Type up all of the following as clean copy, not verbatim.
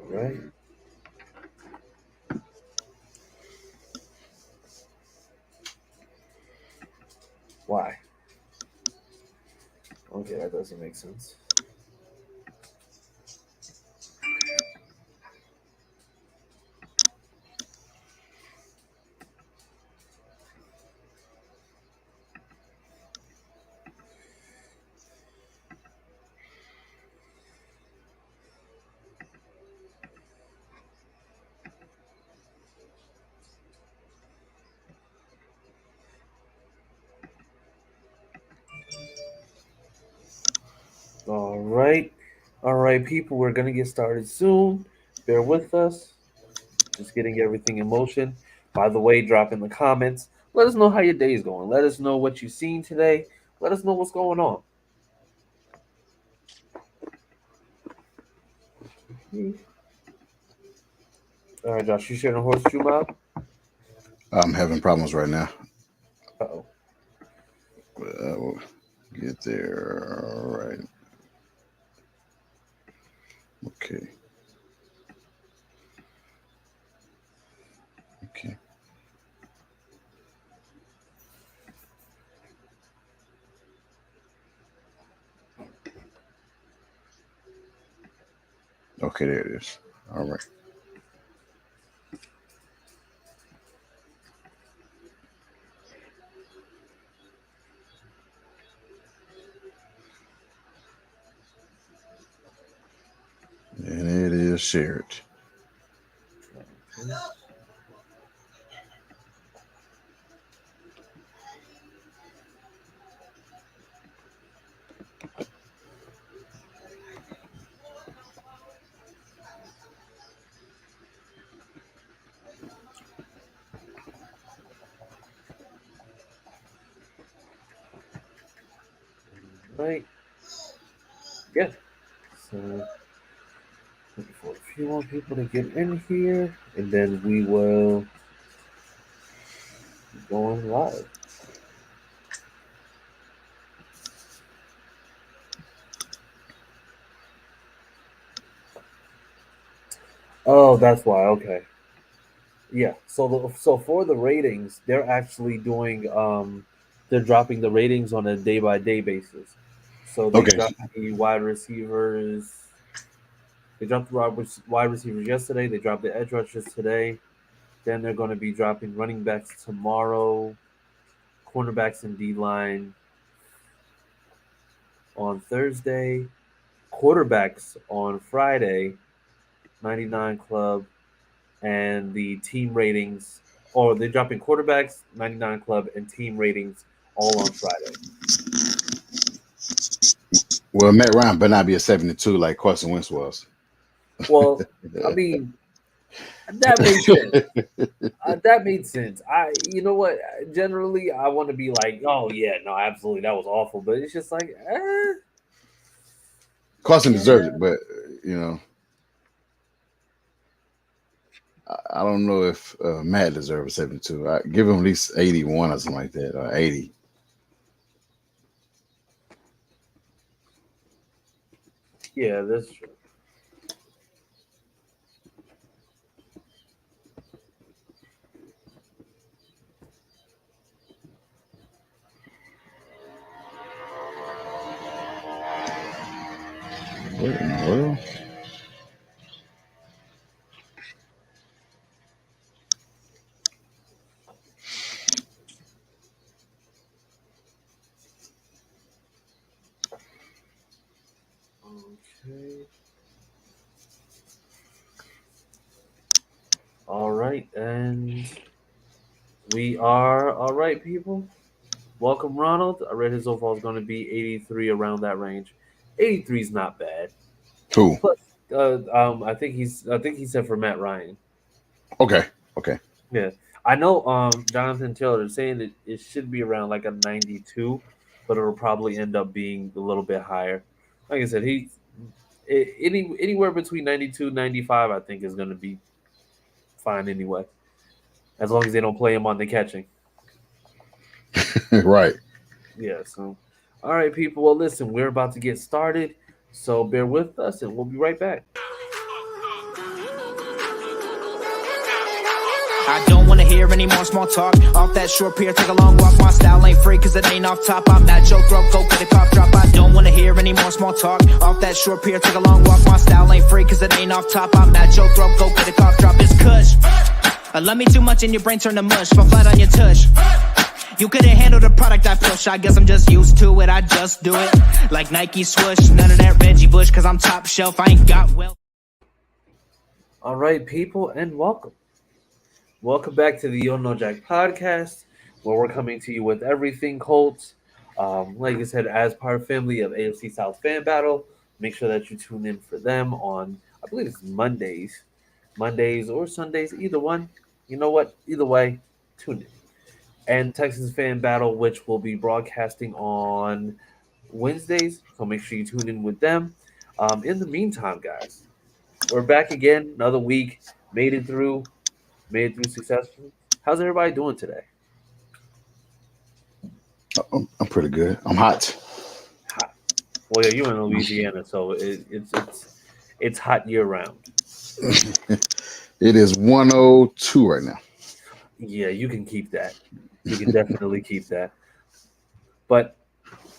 Right. Why? Okay, that doesn't make sense. All right. All right, people, we're going to get started soon. Bear with us. Just getting everything in motion. By the way, drop in the comments. Let us know how your day is going. Let us know what you've seen today. Let us know what's going on. All right, Josh, you sharing a horseshoe map? I'm having problems right now. Uh-oh. We'll get there. All right. Okay. Okay. Okay, there it is. All right. And it is shared. Okay. Right. Yeah. So, looking for a few more people to get in here, and then we will be going live. Oh, that's why. Okay. Yeah. So for the ratings, they're actually doing they're dropping the ratings on a day by day basis. So they Okay. dropped the wide receivers. They dropped the wide receivers yesterday. They dropped the edge rushers today. Then they're going to be dropping running backs tomorrow, cornerbacks and D line on Thursday, quarterbacks on Friday, 99 Club, and the team ratings. Or they're dropping quarterbacks, 99 Club, and team ratings all on Friday. Well, Matt Ryan better not be a 72 like Carson Wentz was. Well, I mean, that made sense. That made sense. You know what? Generally, I want to be like, oh yeah, no, absolutely, that was awful. But it's just like, Carson deserves yeah. it, but you know, I don't know if Matt deserves a 72. I give him at least 81 or something like that, or 80. Yeah, that's true. What in the world? Okay. All right, and we are all right, people. Welcome, Ronald. I read his overall is going to be 83 around that range. 83 is not bad. Who? Plus, I think he said for Matt Ryan. Okay. Okay. Yeah, I know. Jonathan Taylor is saying that it should be around like a 92, but it'll probably end up being a little bit higher. Like I said, Anywhere between 92 95, I think is going to be fine anyway, as long as they don't play him on the catching. Right. Yeah. So, all right, people. Well, listen, we're about to get started, so bear with us, and we'll be right back. I don't wanna hear any more small talk. Off that short pier, take a long walk. My style ain't free cause it ain't off top. I'm at your throat, go get a cough drop. I don't wanna hear any more small talk. Off that short pier, take a long walk. My style ain't free cause it ain't off top. I'm at your throat, go get a cough drop. It's kush. I love me too much and your brain turn to mush. Fall flat on your tush. You couldn't handle the product I push. I guess I'm just used to it, I just do it. Like Nike swoosh, none of that Reggie Bush cause I'm top shelf, I ain't got well. All right, people, and welcome. Welcome back to the Yo No Jack podcast, where we're coming to you with everything Colts. Like I said, as part of family of AFC South Fan Battle, make sure that you tune in for them on, I believe it's Mondays or Sundays, either one. You know what? Either way, tune in. And Texas Fan Battle, which will be broadcasting on Wednesdays, so make sure you tune in with them. In the meantime, guys, we're back again, another week, made it through successfully. How's everybody doing today? I'm pretty good. I'm hot. Hot. Well, yeah, you're in Louisiana, so it's hot year round. It is 102 right now. Yeah, you can keep that. You can definitely keep that. But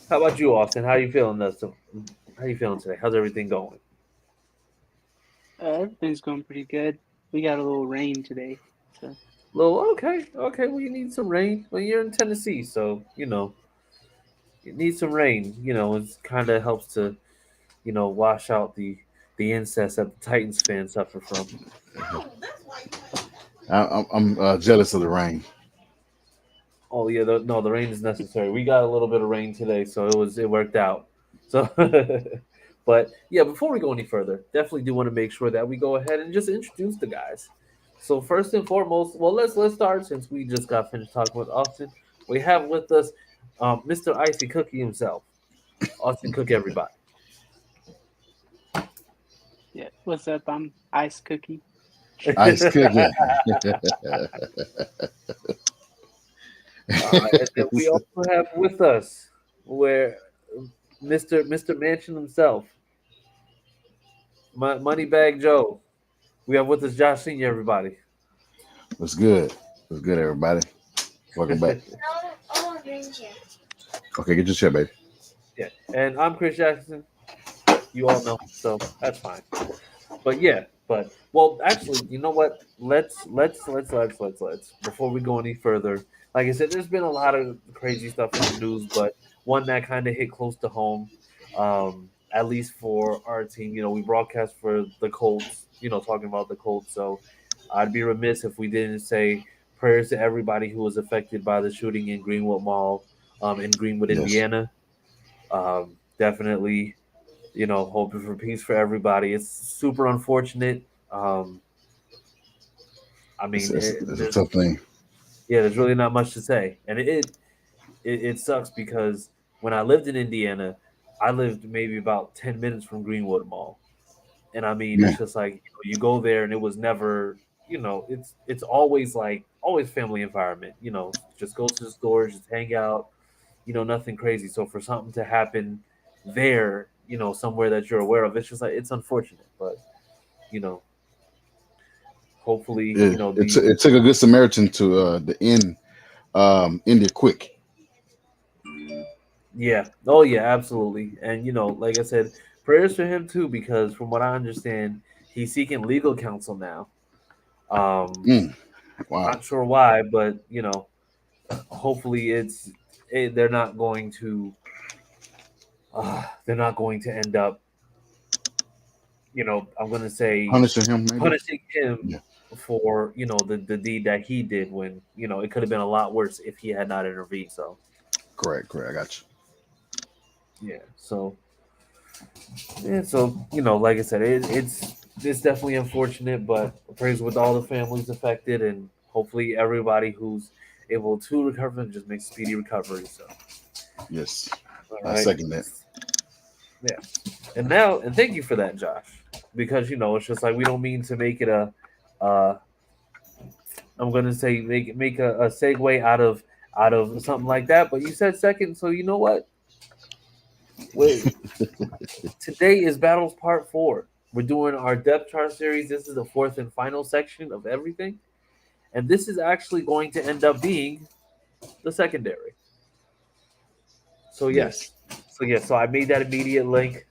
how about you, Austin? How you feeling? How you feeling today? How's everything going? Everything's going pretty good. We got a little rain today, so Little okay, okay. Well, you need some rain. Well, you're in Tennessee, so you need some rain. It kind of helps to wash out the incest that the Titans fans suffer from. I'm jealous of the rain. Oh yeah, no, the rain is necessary. We got a little bit of rain today, so it worked out. So, but yeah, before we go any further, definitely do want to make sure that we go ahead and just introduce the guys. So first and foremost, well, let's start since we just got finished talking with Austin. We have with us Mr. Icy Cookie himself, Austin Cook. Everybody, yeah. What's up? I'm Ice Cookie. Ice cookie. and then we also have with us where Mr. Mansion himself, Moneybag Joe. We have with us Josh Senior. Everybody. What's good? What's good, everybody? Welcome back. Okay, get your chair, baby. Yeah, and I'm Chris Jackson. You all know, so that's fine. But yeah, well, actually, you know what? Let's before we go any further. Like I said, there's been a lot of crazy stuff in the news, but one that kind of hit close to home, at least for our team. We broadcast for the Colts. Talking about the Colts. So I'd be remiss if we didn't say prayers to everybody who was affected by the shooting in Greenwood Mall, in Greenwood, Yes. Indiana. Definitely, hoping for peace for everybody. It's super unfortunate. I It's, mean, it's, it's a there's tough thing. yeah, there's really not much to say, and it sucks because when I lived in Indiana, I lived maybe about 10 minutes from Greenwood Mall, and I mean, it's Man, just like you go there, and it was never, it's always like always family environment. Just go to the stores, just hang out. Nothing crazy. So for something to happen there, somewhere that you're aware of, it's just like it's unfortunate, but you know, hopefully, it took a good Samaritan to the end India quick. yeah, oh yeah, absolutely, and like I said, prayers for him too, because from what I understand, he's seeking legal counsel now. Um, Mm, wow. Not sure why, but hopefully they're not going to end up, I'm going to say Punishing him, maybe. punishing him Yeah. for the deed that he did when it could have been a lot worse if he had not intervened. So Correct. Correct. I got yeah, like I said, it's definitely unfortunate, but praise with all the families affected, and hopefully everybody who's able to recover and just make speedy recovery. So you. Yes. all I right, second that. yeah. And thank you for that, Josh, because it's just like we don't mean to make it a, uh, I'm gonna say make a segue out of something like that. But you said second, so you know what? Wait, today is battles part 4. We're doing our depth chart series. This is the fourth and final section of everything, and this is actually going to end up being the secondary. So Yes. yes, so I made that immediate link.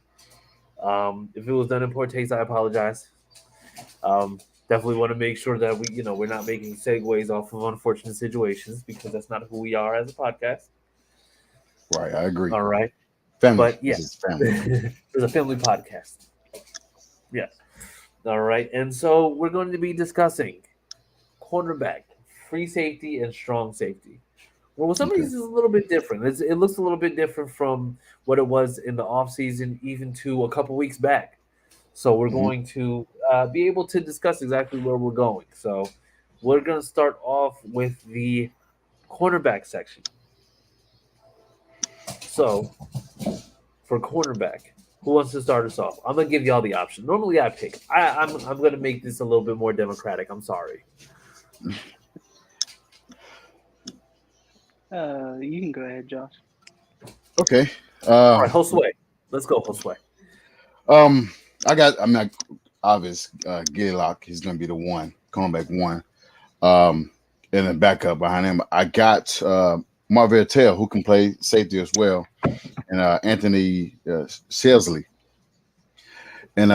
If it was done in poor taste, I apologize. Um, Definitely want to make sure that we're not making segues off of unfortunate situations because that's not who we are as a podcast. Right. I agree. All right, Family. but This yeah, is family. there's a family podcast. Yeah. All right, and so we're going to be discussing cornerback, free safety, and strong safety. Well, some of Okay. these is a little bit different. It looks a little bit different from what it was in the off season, even to a couple weeks back. So we're Hmm. going to be able to discuss exactly where we're going. So we're going to start off with the cornerback section. So for cornerback, who wants to start us off? I'm gonna give y'all the option. Normally I pick. I'm gonna make this a little bit more democratic. I'm sorry. You can go ahead, Josh. Okay. All Uh, right, Josue. Let's go, Josue. um, I mean, obvious, Gillock, he's going to be the one, cornerback one. Um, and then backup behind him, I got Marvell Tell, who can play safety as well, and Anthony Selsley. And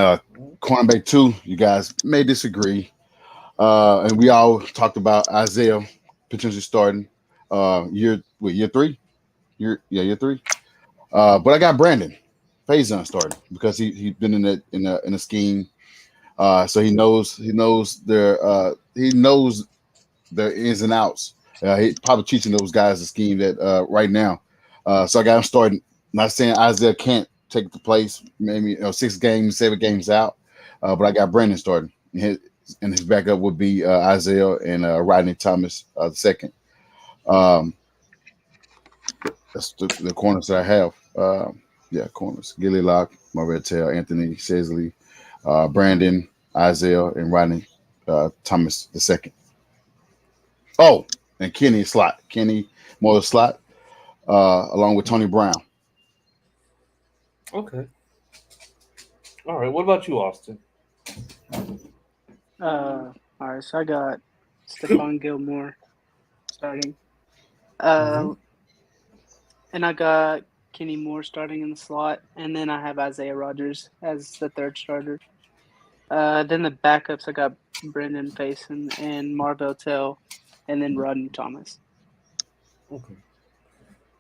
cornerback two, you guys may disagree. And we all talked about Isaiah potentially starting year three? Year three. But I got Brandon Faison starting because he's been in a scheme. So he knows their ins and outs. He probably teaching those guys the scheme that right now. So I got him starting. Not saying Isaiah can't take the place, maybe 6 games, 7 games out, but I got Brandon starting. And his backup would be Isaiah and Rodney Thomas the second. Um, that's the corners that I have. Yeah, corners. Gilly Lock, Marvell, Anthony Sesley, Brandon, Isaiah, and Rodney Thomas the second. Oh, and Kenny Slot. Kenny Moore Slot, along with Tony Brown. Okay. All right. What about you, Austin? All right, so I got Stephon Gilmore starting. Mm-hmm. Uh, and I got Kenny Moore starting in the slot, and then I have Isaiah Rogers as the third starter. Then the backups, I got Brendan Faison and Marvell Tell, and then Rodney Thomas. Okay.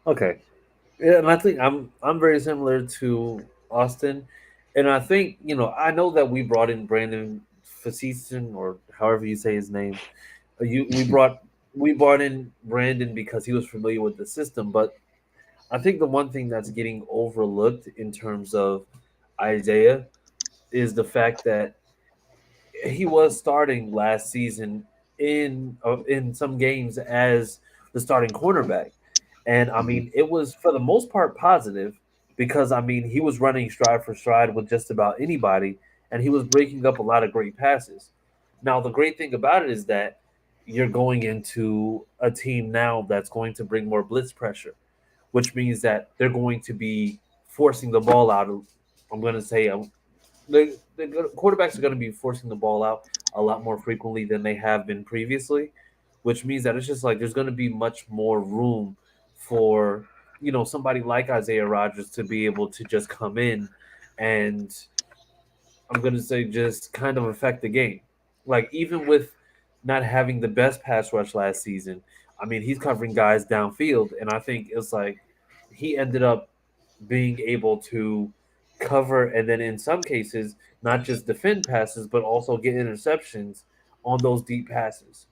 Okay. Yeah, and I think I'm very similar to Austin, and I think I know that we brought in Brandon Facison or however you say his name. You we brought in Brandon because he was familiar with the system, but I think the one thing that's getting overlooked in terms of Isaiah is the fact that he was starting last season in some games as the starting cornerback, and I Mhm. mean it was for the most part positive because I mean he was running stride for stride with just about anybody, and he was breaking up a lot of great passes. Now the great thing about it is that you're going into a team now that's going to bring more blitz pressure, which means that they're going to be forcing the ball out. I'm going to say the quarterbacks are going to be forcing the ball out a lot more frequently than they have been previously, which means that it's just like there's going to be much more room for somebody like Isaiah Rogers to be able to just come in and I'm going to say just kind of affect the game. Like even with not having the best pass rush last season, I mean he's covering guys downfield, and I think it's like he ended up being able to cover and then in some cases not just defend passes but also get interceptions on those deep passes.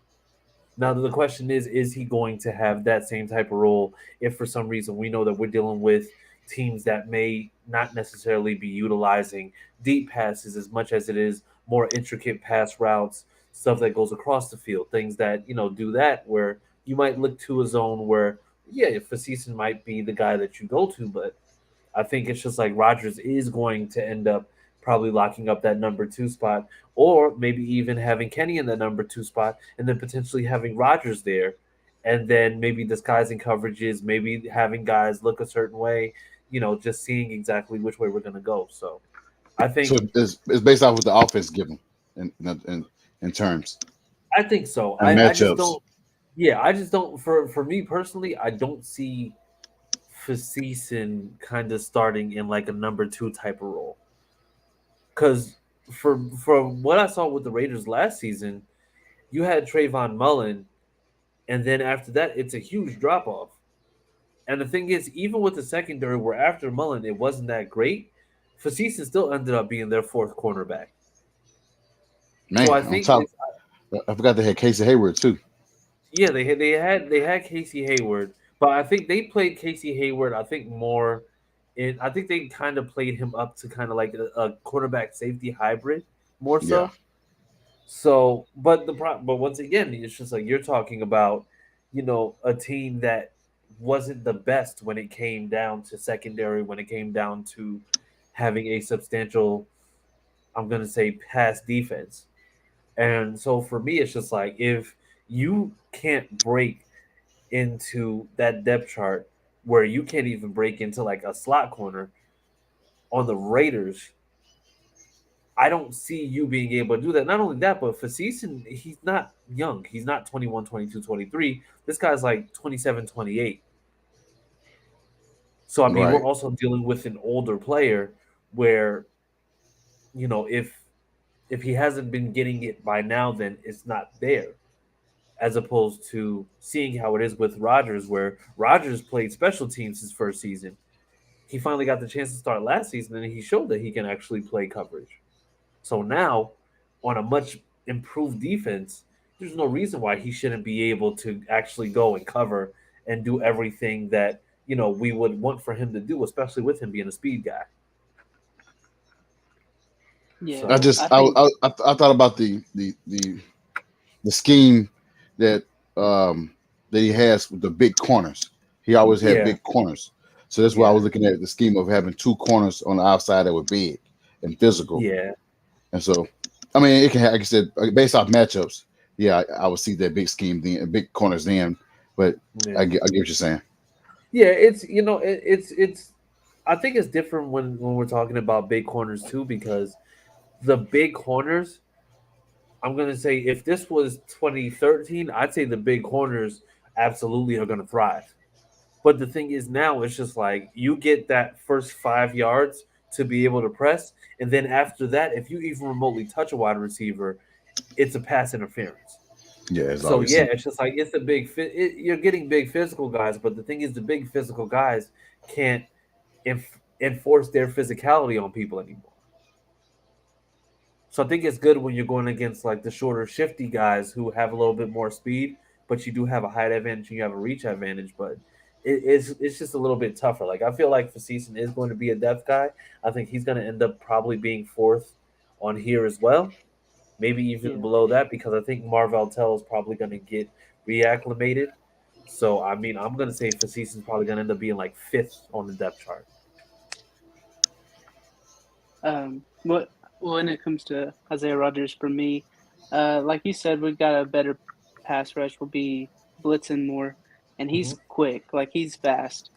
Now the question is he going to have that same type of role if for some reason we know that we're dealing with teams that may not necessarily be utilizing deep passes as much as it is more intricate pass routes, stuff that goes across the field, things that do that where you might look to a zone where yeah, if season might be the guy that you go to, but I think it's just like Rodgers is going to end up probably locking up that number two spot, or maybe even having Kenny in the number two spot, and then potentially having Rodgers there, and then maybe disguising coverages, maybe having guys look a certain way, just seeing exactly which way we're going to go. So I So think it's based off what the offense given in terms I think so. and I just matchups. don't. Yeah, I just don't. For me personally, I don't see Facetson kind of starting in like a number two type of role. Because from what I saw with the Raiders last season, you had Trayvon Mullen, and then after that, it's a huge drop off. And the thing is, even with the secondary, where after Mullen it wasn't that great, Facetson still ended up being their fourth cornerback. So I Man, on think top, it's I forgot they had Casey Hayward too. yeah, they had Casey Hayward, but I think they played Casey Hayward. I think more in. I think they kind of played him up to kind of like a quarterback safety hybrid more Yeah, so. So, but but once again, it's just like you're talking about, a team that wasn't the best when it came down to secondary, when it came down to having a substantial, I'm gonna say, pass defense. And so for me, it's just like if you can't break into that depth chart where you can't even break into like a slot corner on the Raiders, I don't see you being able to do that. Not only that, but for season, he's not young. He's not 21, 22, 23. This guy's like 27, 28. So, I mean, we're right. also dealing with an older player where, if he hasn't been getting it by now, then it's not there. As opposed to seeing how it is with Rodgers, where Rodgers played special teams his first season. He finally got the chance to start last season, and he showed that he can actually play coverage. So now, on a much improved defense, there's no reason why he shouldn't be able to actually go and cover and do everything that we would want for him to do, especially with him being a speed guy. Yeah, I So just I think I thought about the scheme that that he has with the big corners. He always had yeah, big corners, so that's why I yeah, was looking at the scheme of having two corners on the outside that were big and physical. yeah, And so, I mean, it can like I said, based off matchups. Yeah, I would see that big scheme then, big corners then. But yeah. I get what you're saying. Yeah, it's it's. I think it's different when we're talking about big corners too, because the big corners, I'm gonna say, if this was 2013, I'd say the big corners absolutely are gonna thrive. But the thing is now it's just like you get that first 5 yards to be able to press, and then after that, if you even remotely touch a wide receiver, it's a pass interference. Yeah, it's So always yeah, simple. it's just like it's a you're getting big physical guys, but the thing is, the big physical guys can't enforce their physicality on people anymore. So I think it's good when you're going against like the shorter, shifty guys who have a little bit more speed, but you do have a height advantage and you have a reach advantage. But it's just a little bit tougher. Like I feel like Facetson is going to be a depth guy. I think he's going to end up probably being fourth on here as well, maybe even yeah, below that, because I think Marvell Tell is probably going to get reacclimated. So I mean, I'm going to say Facetson's probably going to end up being like fifth on the depth chart. what when it comes to Isaiah Rogers for me, like you said, we've got a better pass rush. We'll be blitzing more, and Hmm. he's quick, like he's fast.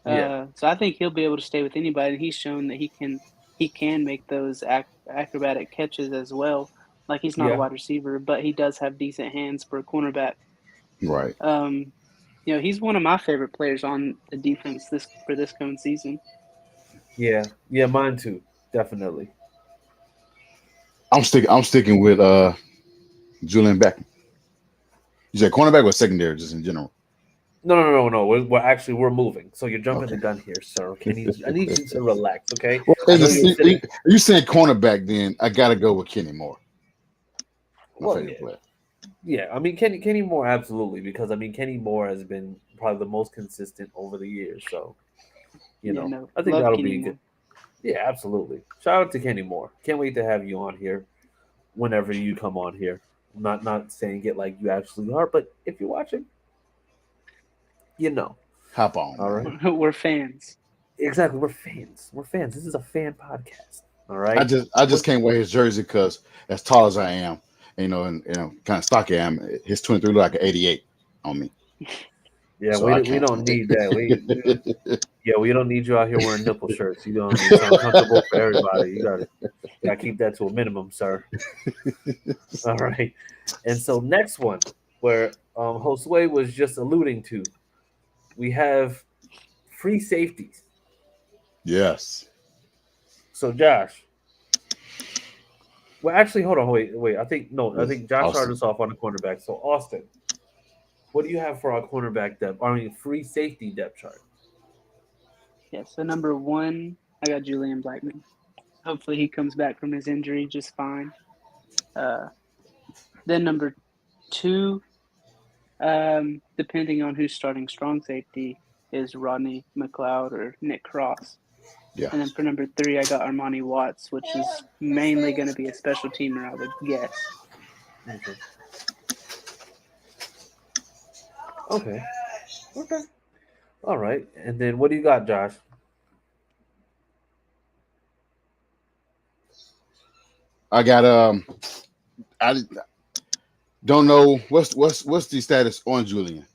Yeah, So I think he'll be able to stay with anybody. And he's shown that he can make those acrobatic catches as well. Like he's not a yeah, wide receiver, but he does have decent hands for a cornerback. Right. Um, he's one of my favorite players on the defense this coming season. yeah, yeah. Mine too, definitely. I'm sticking with Julian Blackman. You said cornerback or secondary, just in general. No. We're moving. So you're jumping Okay. the gun here, sir. I need you to relax, okay? Well, I as know you're sitting. you saying cornerback, then I gotta go with Kenny Moore, my Well, favorite yeah, player. yeah. I mean, Kenny Moore, absolutely, because I mean, Kenny Moore has been probably the most consistent over the years. So Yeah, no, I think love that'll Kenny be good. Moore. Yeah, absolutely. Shout out to Kenny Moore. Can't wait to have you on here whenever you come on here. I'm not saying it like you actually are, but if you're watching, you know. Hop on, All man. right. We're fans. exactly. We're fans. We're fans. This is a fan podcast. All I right. just I just can't wear his jersey because as tall as I am, and kind of stocky I am, his 23 look like an 88 on me. Yeah, So I we can't. don't need that. Yeah, we don't need you out here wearing nipple shirts. You don't. It's uncomfortable for everybody. You gotta keep that to a minimum, sir. All right. And so next one, where Josue was just alluding to, we have free safeties. Yes, So Josh, well, actually, hold on, wait. I think no, I yes, think Josh started Austin. us off on the cornerback. So Austin, what do you have for our cornerback depth? I mean, free safety depth chart. Yeah, so number one, I got Julian Blackman. Hopefully he comes back from his injury just fine. Uh, then number two, depending on who's starting strong safety, is Rodney McLeod or Nick Cross. Yeah, And then for number three, I got Armani Watts, which is mainly going to be a special teamer, I would guess. Okay. Okay. Okay. All right. And then what do you got, Josh? I got I don't know what's the status on Julian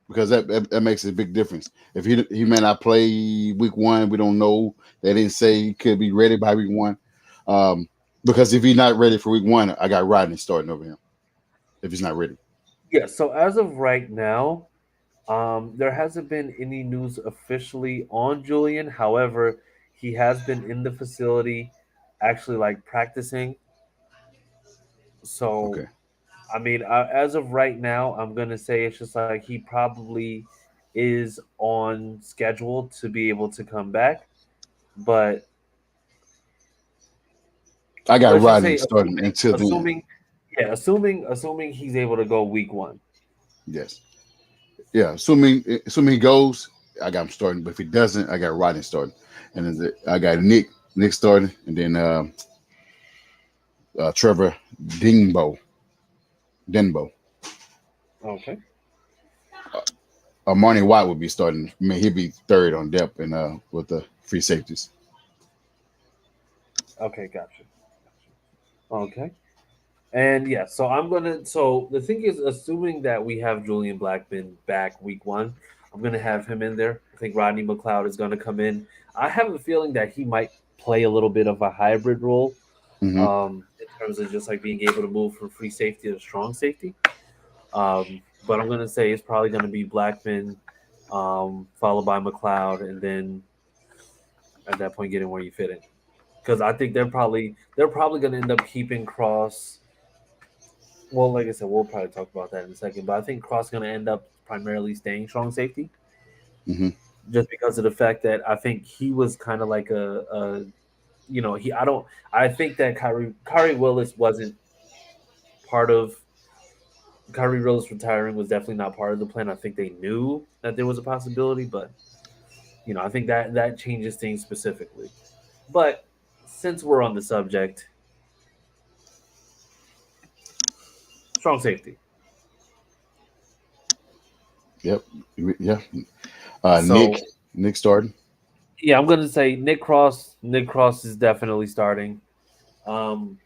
because that makes a big difference. If he may not play week one, we don't know. They didn't say he could be ready by week one. Um, because if he's not ready for week one, I got Rodney starting over him. If he's not ready, Yeah. So as of right now, there hasn't been any news officially on Julian. However, he has been in the facility, actually like practicing. So okay. I mean, as of right now, I'm gonna say it's just like he probably is on schedule to be able to come back, but I got let's just Rodney say starting until then. assuming he's able to go week one. Yes. Yeah. Assuming he goes, I got him starting. But if he doesn't, I got Rodney starting. And then I got Nick starting, and then Trevor Dingbo Denbo. Okay, Marnie White would be starting. I mean, he'd be third on depth and with the free safeties. okay, gotcha. Okay, and yeah, so I'm gonna. So the thing is, assuming that we have Julian Blackman back week one, I'm gonna have him in there. I think Rodney McLeod is gonna come in. I have a feeling that he might play a little bit of a hybrid role, Hmm. in terms of just like being able to move from free safety to strong safety. But I'm gonna say it's probably gonna be Blackman, followed by McLeod, and then at that point getting where you fit in. Because I think they're probably gonna end up keeping Cross. Well, like I said, we'll probably talk about that in a second. But I think Cross gonna end up primarily staying strong safety, Hmm. just because of the fact that I think he was kind of like a he I think that Kyrie Willis wasn't part of Kyrie Willis retiring was definitely not part of the plan. I think they knew that there was a possibility, but I think that changes things specifically. But since we're on the subject, strong safety. Yep. Yeah. So Nick starting. yeah, I'm gonna say Nick Cross. Nick Cross is definitely starting. Um,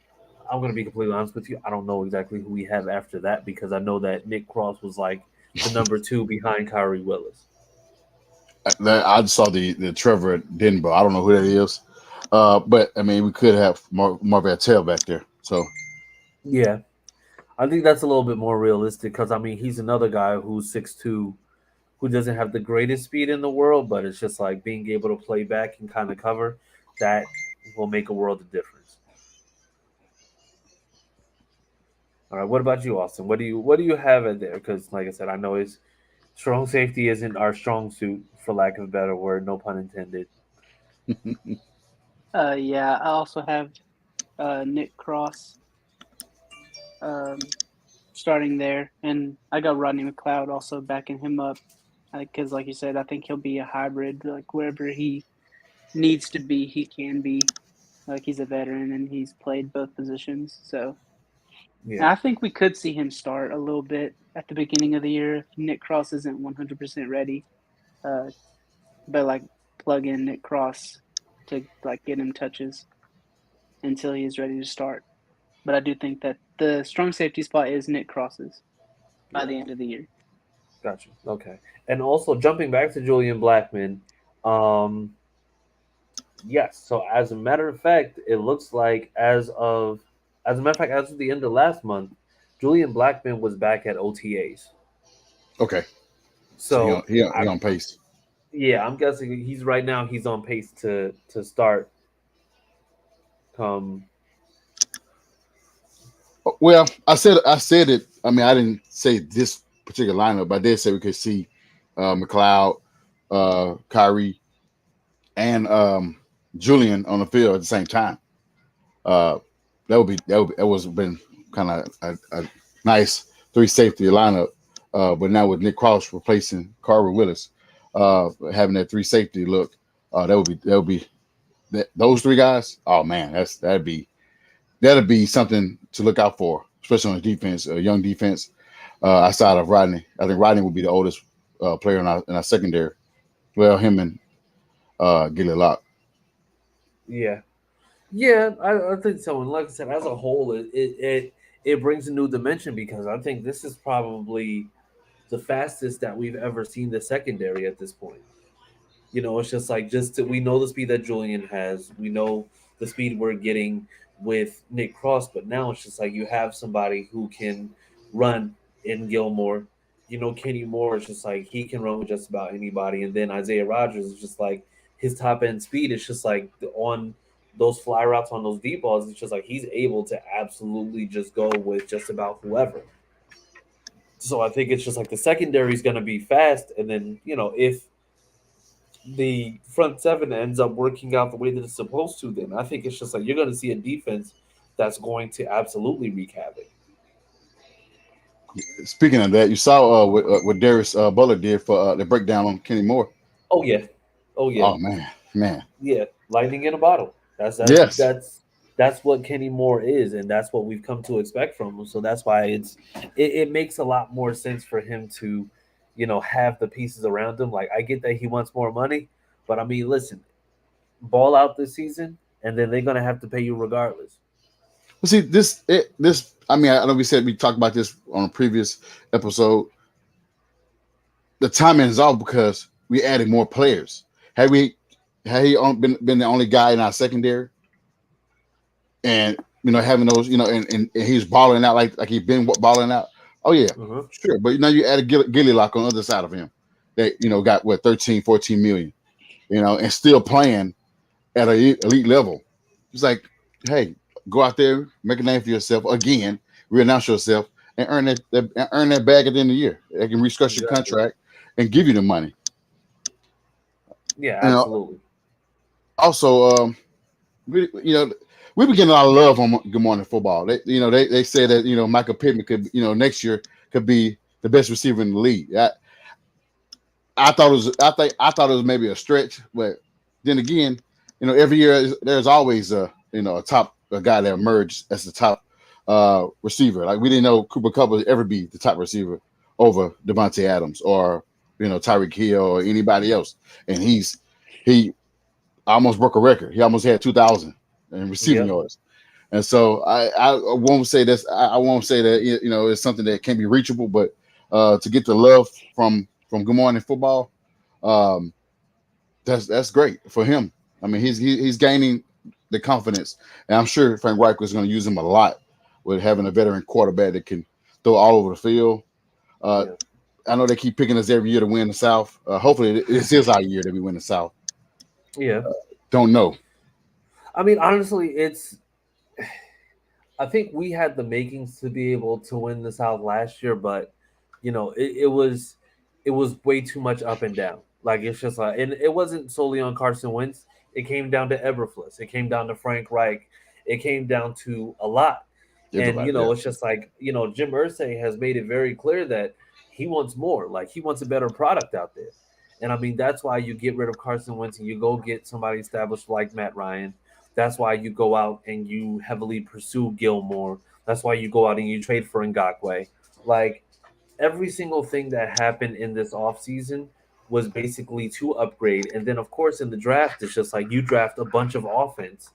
I'm gonna be completely honest with you. I don't know exactly who we have after that because I know that Nick Cross was like the number two behind Kyrie Willis. I just saw the Trevor Denbo. I don't know who that is. But I mean, we could have Marvell Tail back there. So Yeah, I think that's a little bit more realistic because I mean he's another guy who's 6'2", who doesn't have the greatest speed in the world, but it's just like being able to play back and kind of cover that will make a world of difference. All right, what about you, Austin? What do you have at there? Because like I said, I know it's strong safety isn't our strong suit, for lack of a better word, no pun intended. Yeah, I also have Nick Cross starting there, and I got Rodney McLeod also backing him up because, like you said, I think he'll be a hybrid. Like wherever he needs to be, he can be. Like he's a veteran and he's played both positions, so Yeah, I think we could see him start a little bit at the beginning of the year if Nick Cross isn't 100% ready. Uh, but like plug in Nick Cross to like get him touches until he is ready to start. But I do think that the strong safety spot is Nick Cross's by Yeah, the end of the year. gotcha. Okay. And also jumping back to Julian Blackman, um, yes. So as a matter of fact, it looks like as a matter of fact, as of the end of last month, Julian Blackman was back at OTAs. Okay, so So he on pace. yeah, I'm guessing he's right now he's on pace to start come. Well, I said it. I mean, I didn't say this particular lineup, but I did say we could see McLeod, Kyrie, and Julian on the field at the same time. Uh, that was been kind of a nice three safety lineup. But now with Nick Cross replacing Carver Willis, having that three safety look, that would be those three guys. Oh man, that'd be something to look out for, especially on the defense, young defense. Outside of Rodney, I think Rodney would be the oldest player in our secondary. Well, him and Gilly Lock. Yeah, yeah, I think so. And like I said, as a whole, it brings a new dimension because I think this is probably the fastest that we've ever seen the secondary at this point. It's just like we know the speed that Julian has. We know the speed we're getting with Nick Cross, but now it's just like you have somebody who can run in Gilmore. Kenny Moore is just like he can run with just about anybody, and then Isaiah Rogers is just like his top end speed. It's just like on those fly routes on those deep balls. It's just like he's able to absolutely just go with just about whoever. So I think it's just like the secondary is going to be fast, and then if the front seven ends up working out the way that it's supposed to, then I think it's just like you're going to see a defense that's going to absolutely wreak havoc. Speaking of that, you saw what Darius Butler did for the breakdown on Kenny Moore. Oh yeah, oh yeah, Oh man, yeah. Lightning in a bottle. That's that's yes. that's that's what Kenny Moore is, and that's what we've come to expect from him. So that's why it makes a lot more sense for him to, have the pieces around him. Like I get that he wants more money, but I mean, listen, ball out this season, and then they're gonna have to pay you regardless. Well, see this. I mean, I know we talked about this on a previous episode. The timing is off because we added more players. Had we had he been the only guy in our secondary, and having those, and he's balling out like he's been balling out. Oh yeah, Uh-huh. sure. But you added Gilly Lock on the other side of him. That got what 13, 14 million, and still playing at an elite level. It's like, hey, go out there, make a name for yourself again, reannounce yourself, and earn that bag at the end of the year. They can restructure your Exactly. contract and give you the money. Yeah, You know, absolutely. also, we, you know, we've been getting a lot of love on Good Morning Football. They say that Michael Pittman could next year could be the best receiver in the league. I thought it was I thought it was maybe a stretch, but then again, every year there's always a guy that emerged as the top receiver. Like we didn't know Cooper Kupp would ever be the top receiver over Devontae Adams or Tyreek Hill or anybody else, and he almost broke a record. He almost had 2,000 in receiving Yep. yards. And so I won't say this. I won't say that it's something that can be reachable, but to get the love from Good Morning Football, um, that's great for him. I mean, he's gaining the confidence, and I'm sure Frank Reich was going to use him a lot with having a veteran quarterback that can throw all over the field. Uh, Yeah. I know they keep picking us every year to win the South. Hopefully, this is our year that we win the South. Yeah. Don't know. I mean, honestly, I think we had the makings to be able to win the South last year, but it was way too much up and down. Like it's just like, and it wasn't solely on Carson Wentz. It came down to Eberflus. It came down to Frank Reich. It came down to a lot. And Everybody, yeah. it's just like Jim Irsay has made it very clear that he wants more. Like he wants a better product out there. And I mean that's why you get rid of Carson Wentz and you go get somebody established like Matt Ryan. That's why you go out and you heavily pursue Gilmore. That's why you go out and you trade for Ngakwe. Like every single thing that happened in this offseason was basically to upgrade. And then, of course, in the draft, it's just like you draft a bunch of offense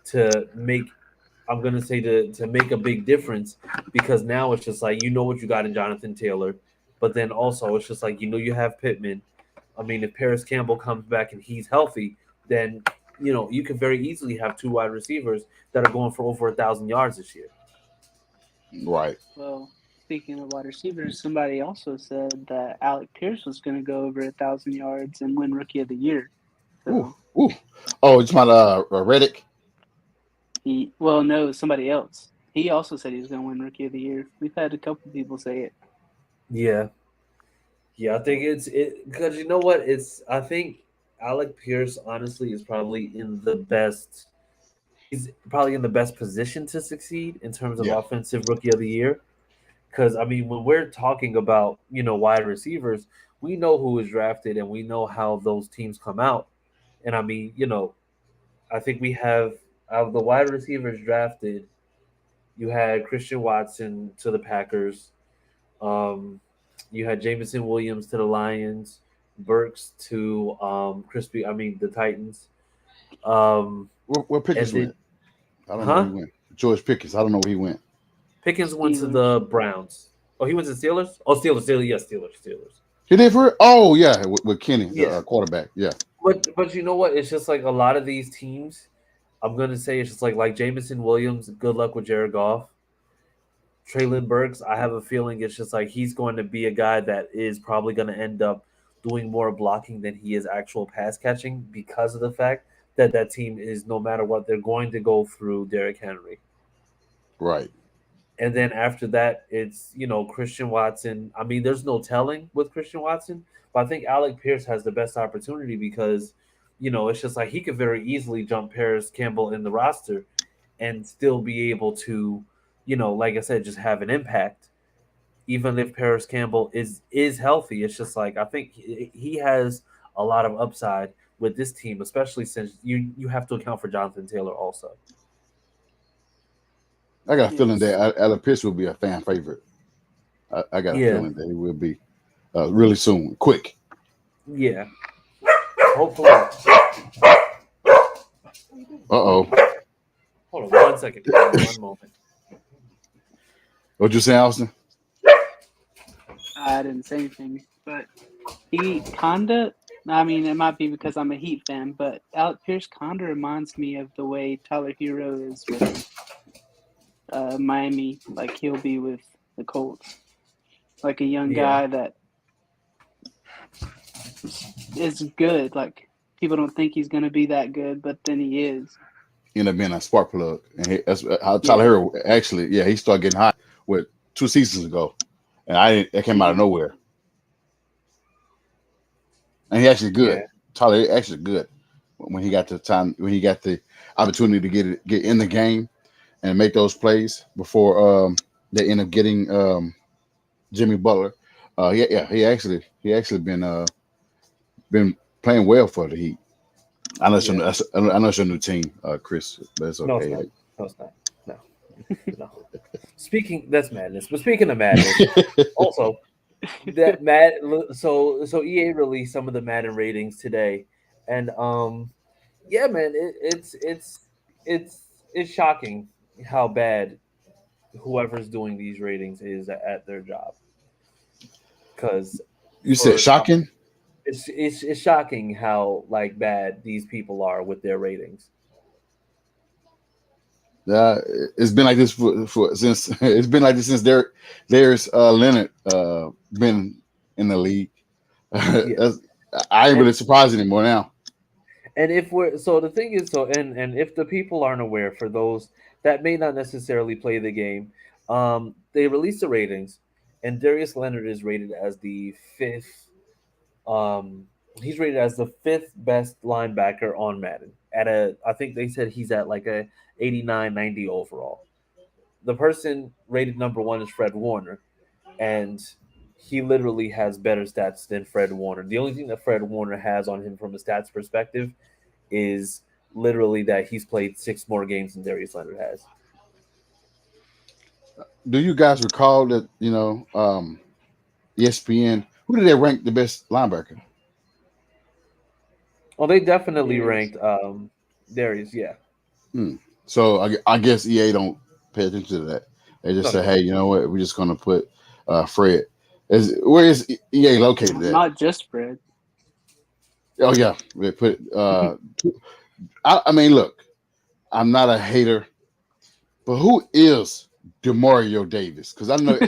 to make, I'm going to say, to make a big difference because now it's just like, you know what you got in Jonathan Taylor. But then also, it's just like, you have Pittman. I mean, if Paris Campbell comes back and he's healthy, then, you could very easily have two wide receivers that are going for over 1,000 yards this year. Right. Well, speaking of wide receivers, somebody also said that Alec Pierce was going to go over 1,000 yards and win Rookie of the Year. Ooh, So ooh. Oh, it's my Reddick. well, no, somebody else. He also said he was going to win Rookie of the Year. We've had a couple people say it. Yeah. Yeah, I think it's because you know what? I think Alec Pierce honestly is probably in the best. He's probably in the best position to succeed in terms of Yeah. offensive rookie of the year. Because I mean, when we're talking about wide receivers, we know who is drafted and we know how those teams come out. And I mean, I think we have out of the wide receivers drafted, you had Christian Watson to the Packers. Um, you had Jameson Williams to the Lions, Burks to the Titans. Where And Pickens then went? I don't know where huh? he went. George Pickens. I don't know where he went. Pickens went to Steelers. the Browns. Oh, he went to Steelers? Oh, Steelers, yes, Steelers. He did for it? Oh yeah, with Kenny, the Yeah. quarterback. Yeah. But you know what? It's just like a lot of these teams, I'm gonna say it's just like Jameson Williams, good luck with Jared Goff. Traylon Burks, I have a feeling it's just like he's going to be a guy that is probably going to end up doing more blocking than he is actual pass catching because of the fact that that team is no matter what they're going to go through Derrick Henry. Right. And then after that, it's Christian Watson. I mean, there's no telling with Christian Watson, but I think Alec Pierce has the best opportunity because it's just like he could very easily jump Paris Campbell in the roster and still be able to, like I said, just have an impact. Even if Paris Campbell is healthy, it's just like I think he has a lot of upside with this team, especially since you have to account for Jonathan Taylor also. I got a feeling Yes. that Alec Pierce will be a fan favorite. I got a Yeah, feeling that he will be really soon, quick. yeah. Hopefully. Uh-oh. Hold on 1 second. One moment. What you saying, Austin? I didn't say anything, but he kinda. I mean, it might be because I'm a Heat fan, but Alec Pierce kinda reminds me of the way Tyler Hero is with Miami. Like he'll be with the Colts, like a young Yeah, guy that is good. Like people don't think he's gonna be that good, but then he is. End up being a spark plug. And that's how Tyler Yeah, Hero actually, yeah, he started getting hot with 2 seasons ago. And it came out of yeah, nowhere. And he actually good. yeah, Tyler actually good when he got the time, when he got the opportunity to get in the game and make those plays before they end up getting Jimmy Butler. Yeah, he actually been playing well for the Heat. yeah. I know it's your new team, Chris, but it's No, it's okay. not. No, it's not. No, no. That's madness. But speaking of madness, also that Mad. So EA released some of the Madden ratings today, and yeah, man, it's it's shocking how bad whoever's doing these ratings is at their job. Because You said for shocking? it's shocking how like bad these people are with their ratings. Uh, it's been like this for since it's been like this since there's Leonard been in the league. Yeah, That's, I ain't and really surprised anymore now. if we're so the thing is and if the people aren't aware, for those that may not necessarily play the game, they release the ratings, and Darius Leonard is rated as the fifth. Um, he's rated as the fifth best linebacker on Madden. I think they said he's at like a 89, 90 overall. The person rated number one is Fred Warner, and he literally has better stats than Fred Warner. The only thing that Fred Warner has on him from a stats perspective is literally that he's played six more games than Darius Leonard has. Do you guys recall that ESPN, who did they rank the best linebacker? Oh, they definitely Darius. ranked Darius. Yeah. Hmm. So I guess EA don't pay attention to that. They just No, say, they hey, don't. you know what? We're just gonna put Fred. Where is EA located at? Not just Fred. Oh yeah, they put. I mean, look, I'm not a hater, but who is Demario Davis? Because I know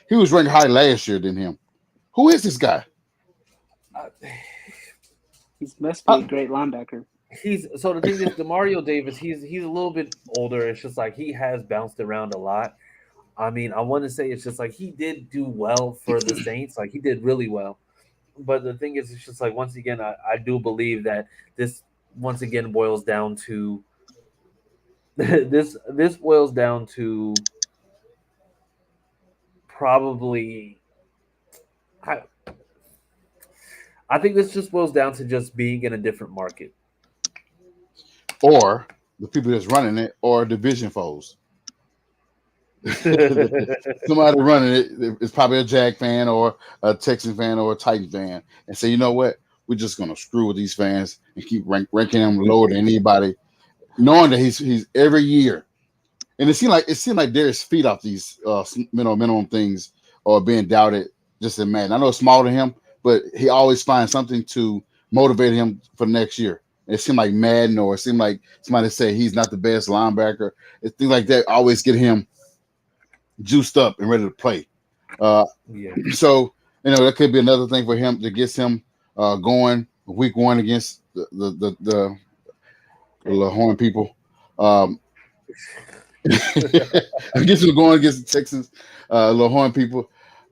he was ranked high last year than him. Who is this guy? Uh, He must be a I, great linebacker. he's so the thing is, Demario Davis. He's a little bit older. It's just like he has bounced around a lot. I mean, I want to say it's just like he did do well for the Saints. Like he did really well. But the thing is, it's just like once again, I do believe that this once again boils down to this boils down to probably I, I think this just boils down to just being in a different market. or the people that's running it, or division foes. Somebody running it is probably a Jag fan or a Texan fan or a Titan fan, and say, you know what, we're just gonna screw with these fans and keep ranking them lower than anybody, knowing that he's every year. And it seemed like Darius feed off these minimum things or being doubted just in Madden. I know it's small to him, but he always finds something to motivate him for the next year. It seemed like Madden, or it seemed like somebody say he's not the best linebacker. Things like that always get him juiced up and ready to play. Uh, Yeah. so that could be another thing for him that gets him going week one against the Horn people. Um, gets him going against the Texans, little Horn people,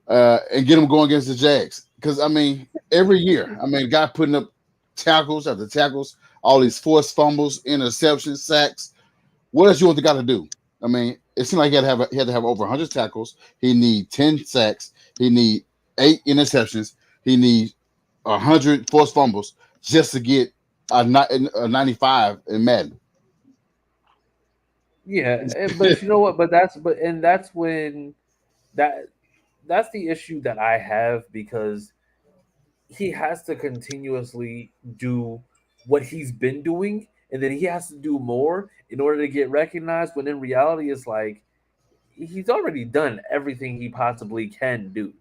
and get him going against the Jags. Because I mean, every year, I mean, guy putting up tackles after tackles, all these forced fumbles, interceptions, sacks. What else you want the guy to do? I mean, it seemed like he had to have over 100 tackles. He need 10 sacks. He need 8 interceptions. He need 100 forced fumbles just to get a 95 in Madden. Yeah, but you know what? But that's when that that's the issue that I have because he has to continuously do what he's been doing, and then he has to do more in order to get recognized. When in reality, it's like he's already done everything he possibly can do.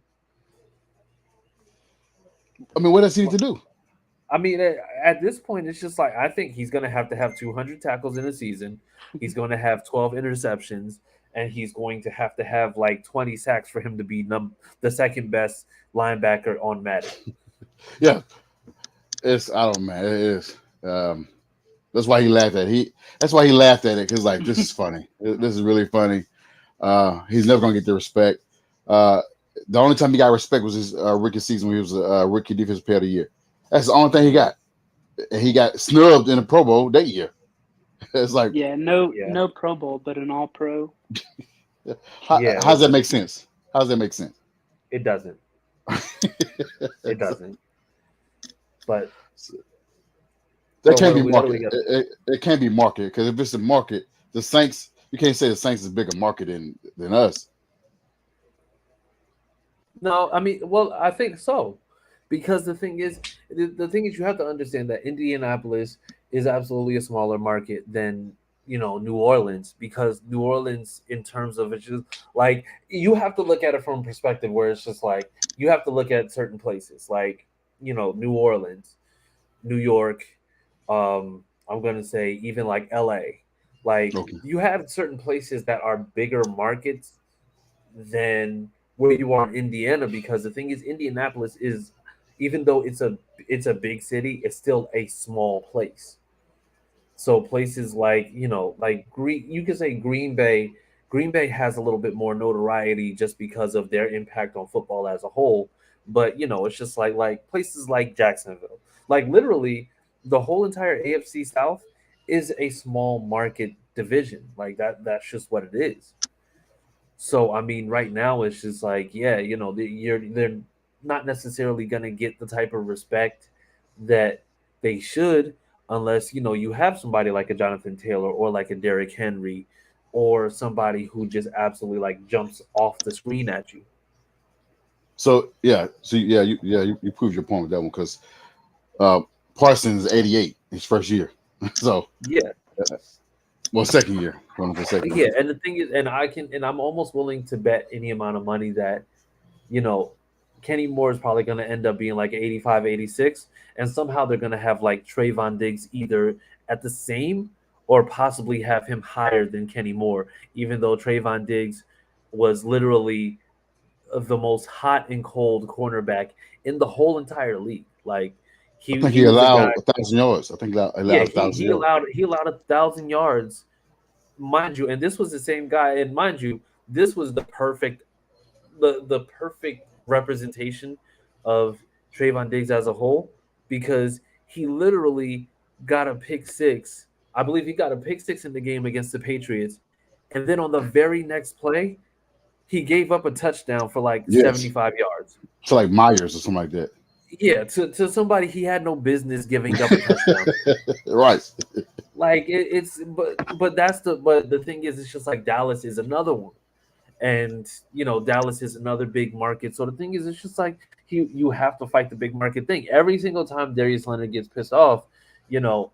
I mean, what does he need to do? I mean, at this point, it's just like I think he's going to have 200 tackles in a season. He's going to have 12 interceptions, and he's going to have like 20 sacks for him to be the second best linebacker on Madden. Yeah, it's I don't man, it is. That's why he laughed at he. That's why he laughed at it because like this is funny. This is really funny. He's never gonna get the respect. Uh, the only time he got respect was his rookie season when he was a rookie defensive player of the year. That's the only thing he got. And he got snubbed in the Pro Bowl that year. It's like, Yeah, no, Yeah, no Pro Bowl, but an All Pro. yeah, how does that make sense? How does that make sense? it doesn't. It doesn't. But That so can't be what do we marketed. got? It can't be marketed because if it's a market, the Saints, you can't say the Saints is a bigger market than us. No, I mean, well, I think so, because the thing is, you have to understand that Indianapolis is absolutely a smaller market than New Orleans, because New Orleans, in terms of it's just like you have to look at it from a perspective where it's just like you have to look at certain places like New Orleans, New York, I'm gonna say even like LA, like Okay. you have certain places that are bigger markets than where you are in Indiana, because the thing is Indianapolis is, even though it's a big city, it's still a small place. So places like like Green, you could say Green Bay. Green Bay has a little bit more notoriety just because of their impact on football as a whole. But it's just like places like Jacksonville, like literally the whole entire AFC South is a small market division. Like that. That's just what it is. So I mean, right now it's just like, yeah, they're not necessarily gonna get the type of respect that they should, unless you have somebody like a Jonathan Taylor or like a Derrick Henry, or somebody who just absolutely like jumps off the screen at you. So yeah, you proved your point with that one because uh, Parsons 88 his first year. So Yeah, well, second year, going for second yeah. year. And the thing is, and I'm almost willing to bet any amount of money that you know, Kenny Moore is probably going to end up being like 85, 86, and somehow they're going to have like Trayvon Diggs either at the same or possibly have him higher than Kenny Moore, even though Trayvon Diggs was literally the most hot and cold cornerback in the whole entire league. Like I he think he he was a guy. allowed 1,000 yards. I think he Yeah, allowed a thousand yards. he allowed 1,000 yards, mind you, and this was the same guy. And mind you, this was the perfect representation of Trayvon Diggs as a whole because he literally got a pick six. I believe he got a pick six in the game against the Patriots. And then on the very next play, he gave up a touchdown for like Yes, 75 yards. to like Myers or something like that. Yeah, to somebody he had no business giving up a touchdown to. Right. Like it's but that's the thing is it's just like Dallas is another one. And Dallas is another big market. So the thing is, it's just like you have to fight the big market thing. Every single time Darius Leonard gets pissed off, you know,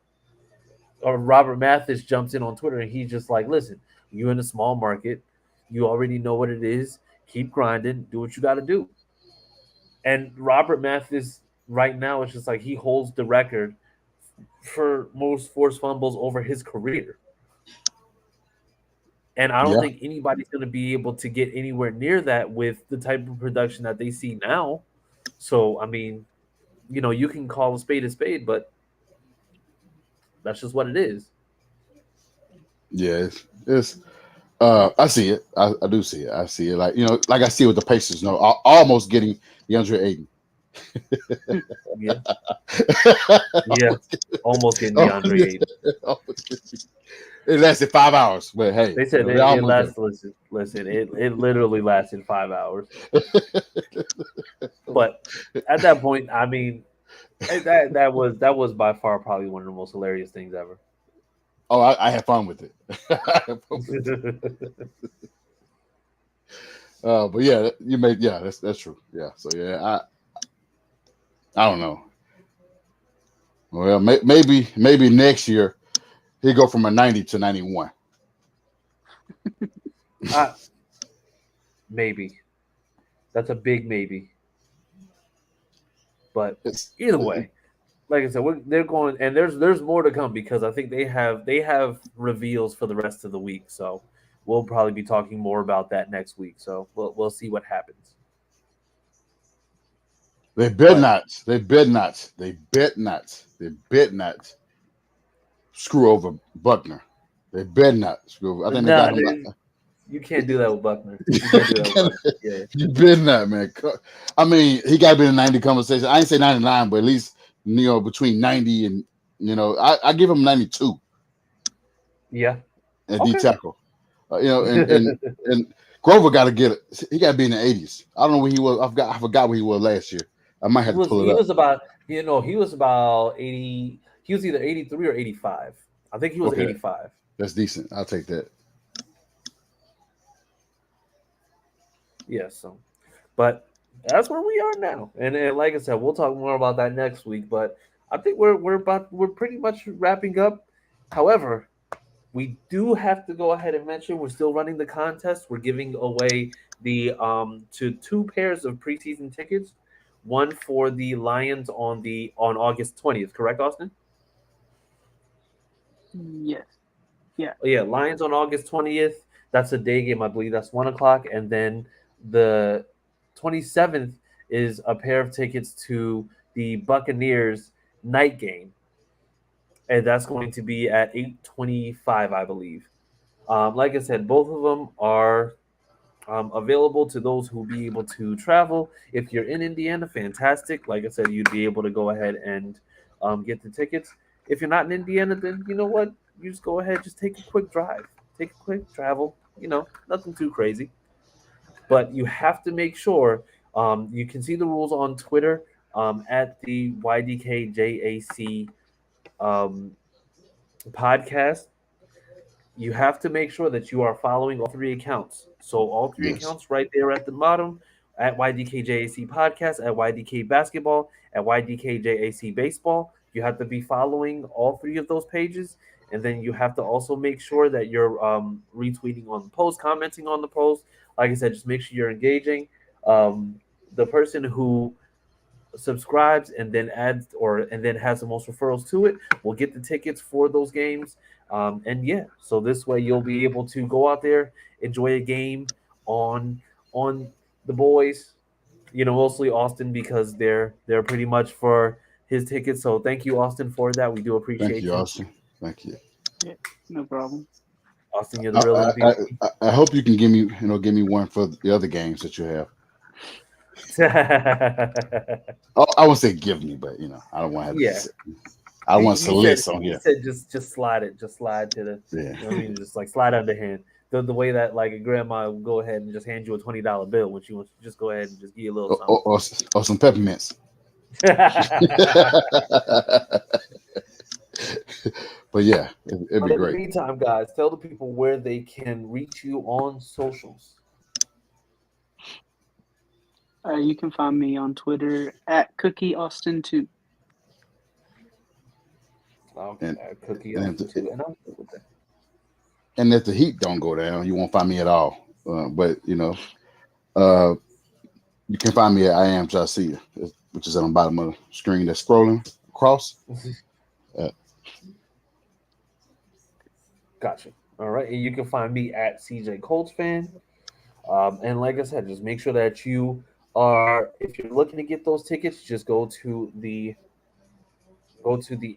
or Robert Mathis jumps in on Twitter and he's just like, "Listen, you in a small market, you already know what it is. Keep grinding, do what you got to do." And Robert Mathis right now is just like he holds the record for most forced fumbles over his career. And I don't Yeah. think anybody's going to be able to get anywhere near that with the type of production that they see now. So, I mean, you can call a spade, but that's just what it is. Yeah. It's I see it. I do see it. I see it. Like like I see it with the Pacers. No, almost getting DeAndre Ayton. Yeah, yeah, almost getting Almost DeAndre Ayton. it lasted 5 hours, but hey, They said they it almost lasted. Listen, it literally lasted 5 hours. But at that point, I mean, that was by far probably one of the most hilarious things ever. oh, I had fun with it. I had fun with it. But yeah, you made that's true. Yeah, so yeah, I don't know. Well, maybe next year he go from a 90 to 91. uh, Maybe that's a big maybe. But It's either way, like I said, they're going, and there's more to come because I think they have reveals for the rest of the week. So we'll probably be talking more about that next week. So we'll see what happens. they bet But not. They bet not. They bet not. They bet not screw over Buckner. They bet not screw over. I think they no, got him. you can't do that with Buckner. You can't do that with Buckner. Yeah, You bet not, man. I mean, he got to be in the 90 conversation. I ain't say 99, but at least between 90 and I give him 92 yeah. at D Okay. tackle. And Grover got to get it. He got to be in the 80s. I don't know where he was. I forgot where he was last year. I might He have to was pull he it up. was about he was about 80. He was either 83 or 85. I think he was Okay, 85. that's decent. I'll take that. Yeah. So, but that's where we are now. And like I said, we'll talk more about that next week. But I think we're pretty much wrapping up. However, we do have to go ahead and mention we're still running the contest. We're giving away the to two pairs of preseason tickets. One for the Lions on August 20th, correct, Austin? Yes. Yeah. Oh, yeah, Lions on August 20th. That's a day game, I believe. That's 1 o'clock, and then the 27th is a pair of tickets to the Buccaneers night game, and that's going to be at 8:25, I believe. Like I said, both of them are available to those who be able to travel. If you're in Indiana, fantastic. Like I said, you'd be able to go ahead and get the tickets. If you're not in Indiana, then you know what? You just go ahead, just take a quick drive, take a quick travel. Nothing too crazy. But you have to make sure you can see the rules on Twitter at the YDKJAC um, podcast. You have to make sure that you are following all three accounts. So all three Yes. accounts right there at the bottom at YDKJAC podcast, at YDK basketball, at YDKJAC baseball. You have to be following all three of those pages, and then you have to also make sure that you're retweeting on the post, commenting on the post. Like I said, just make sure you're engaging. The person who subscribes and then adds or and then has the most referrals to it will get the tickets for those games. And yeah, so this way you'll be able to go out there, enjoy a game on on the boys. Mostly Austin because they're pretty much for his tickets. So thank you, Austin, for that. We do Thank appreciate you, you, Austin. Thank you. Yeah, no problem. Austin. You're the I, real I, MVP. I hope you can give me one for the other games that you have. Oh, I won't say give me, but I don't want to Yeah. I He, want he said solicit on he here. said just slide it, just slide to the, Yeah. what I mean, just like slide underhand. The way that like a grandma will go ahead and just hand you a $20 bill when she wants to just go ahead and just give you a little Or, something. or some peppermints. But yeah, it'd But be in the great. meantime, guys, tell the people where they can reach you on socials. You can find me on Twitter at CookieAustin2. Okay, And Cookie and Austin too, and I'm good with that. and if the heat don't go down, you won't find me at all. But uh, you can find me at I am Jasi, which is on the bottom of the screen that's scrolling across. Uh, Gotcha. All right, and you can find me at CJ Colts fan. And like I said, just make sure that you are, if you're looking to get those tickets, just go to the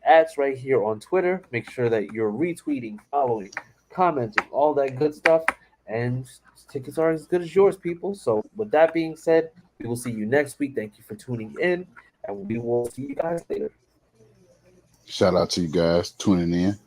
ads right here on Twitter. Make sure that you're retweeting, following, commenting, all that good stuff. And tickets are as good as yours, people. So with that being said, we will see you next week. Thank you for tuning in, and we will see you guys later. Shout out to you guys tuning in.